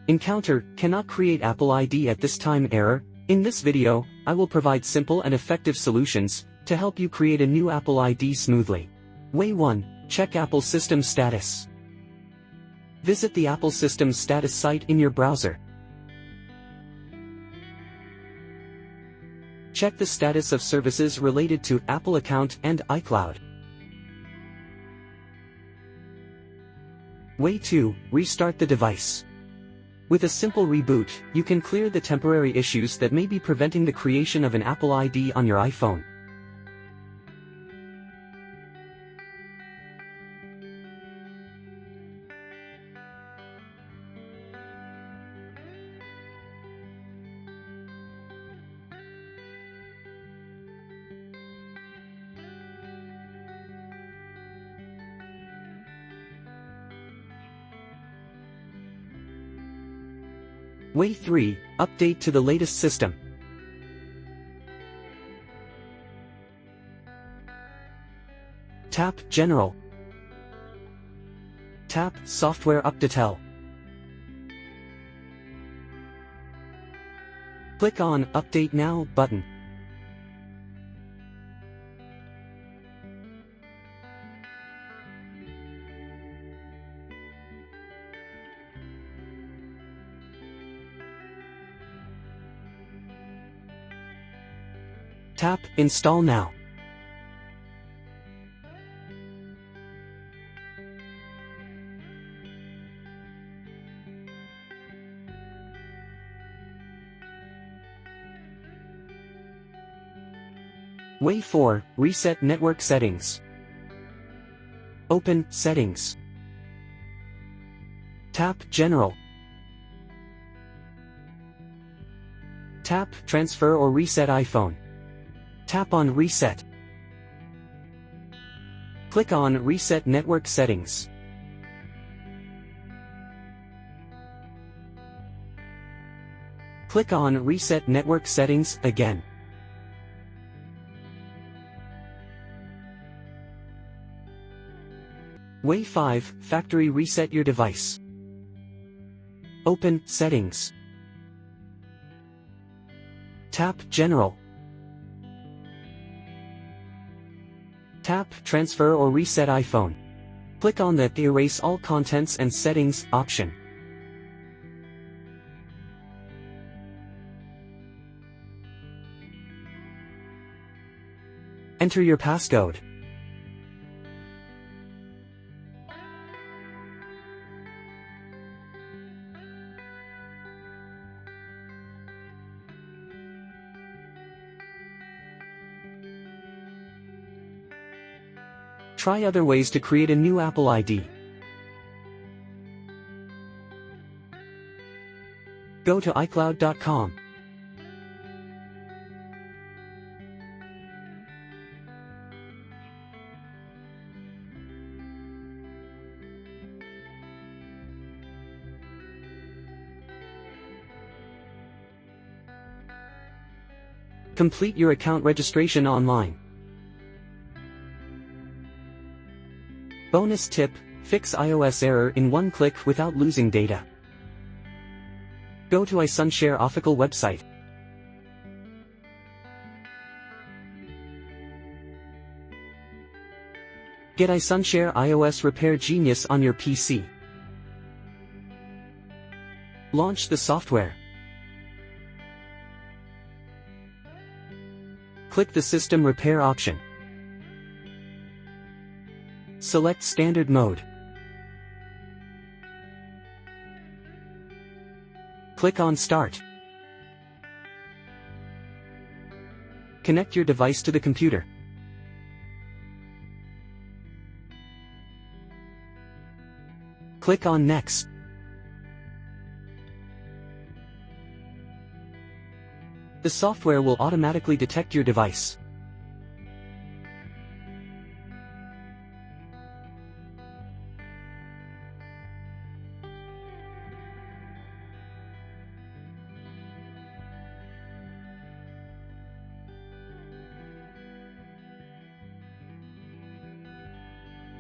Encounter cannot create Apple ID at this time error. In this video, I will provide simple and effective solutions to help you create a new Apple ID smoothly. Way 1. Check Apple System Status. Visit the Apple System Status site in your browser. Check the status of services related to Apple account and iCloud. Way 2. Restart the device. With a simple reboot, you can clear the temporary issues that may be preventing the creation of an Apple ID on your iPhone. Way 3. Update to the latest system. Tap General. Tap Software Update. Click on Update Now button. Tap Install Now. Way 4. Reset network settings. Open Settings. Tap General. Tap Transfer or Reset iPhone. Tap on Reset. Click on Reset Network Settings. Click on Reset Network Settings again. Way 5. Factory reset your device. Open Settings. Tap General. Tap Transfer or Reset iPhone. Click on the Erase All Contents and Settings option. Enter your passcode. Try other ways to create a new Apple ID. Go to iCloud.com. Complete your account registration online. Bonus tip: fix iOS error in one click without losing data. Go to iSunshare official website. Get iSunshare iOS Repair Genius on your PC. Launch the software. Click the System Repair option. Select Standard Mode. Click on Start. Connect your device to the computer. Click on Next. The software will automatically detect your device.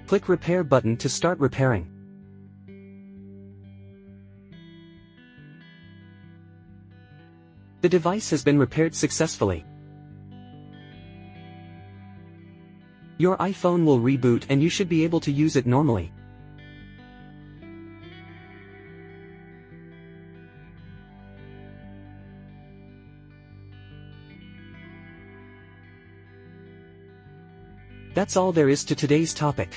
Click Repair button to start repairing. The device has been repaired successfully. Your iPhone will reboot and you should be able to use it normally. That's all there is to today's topic.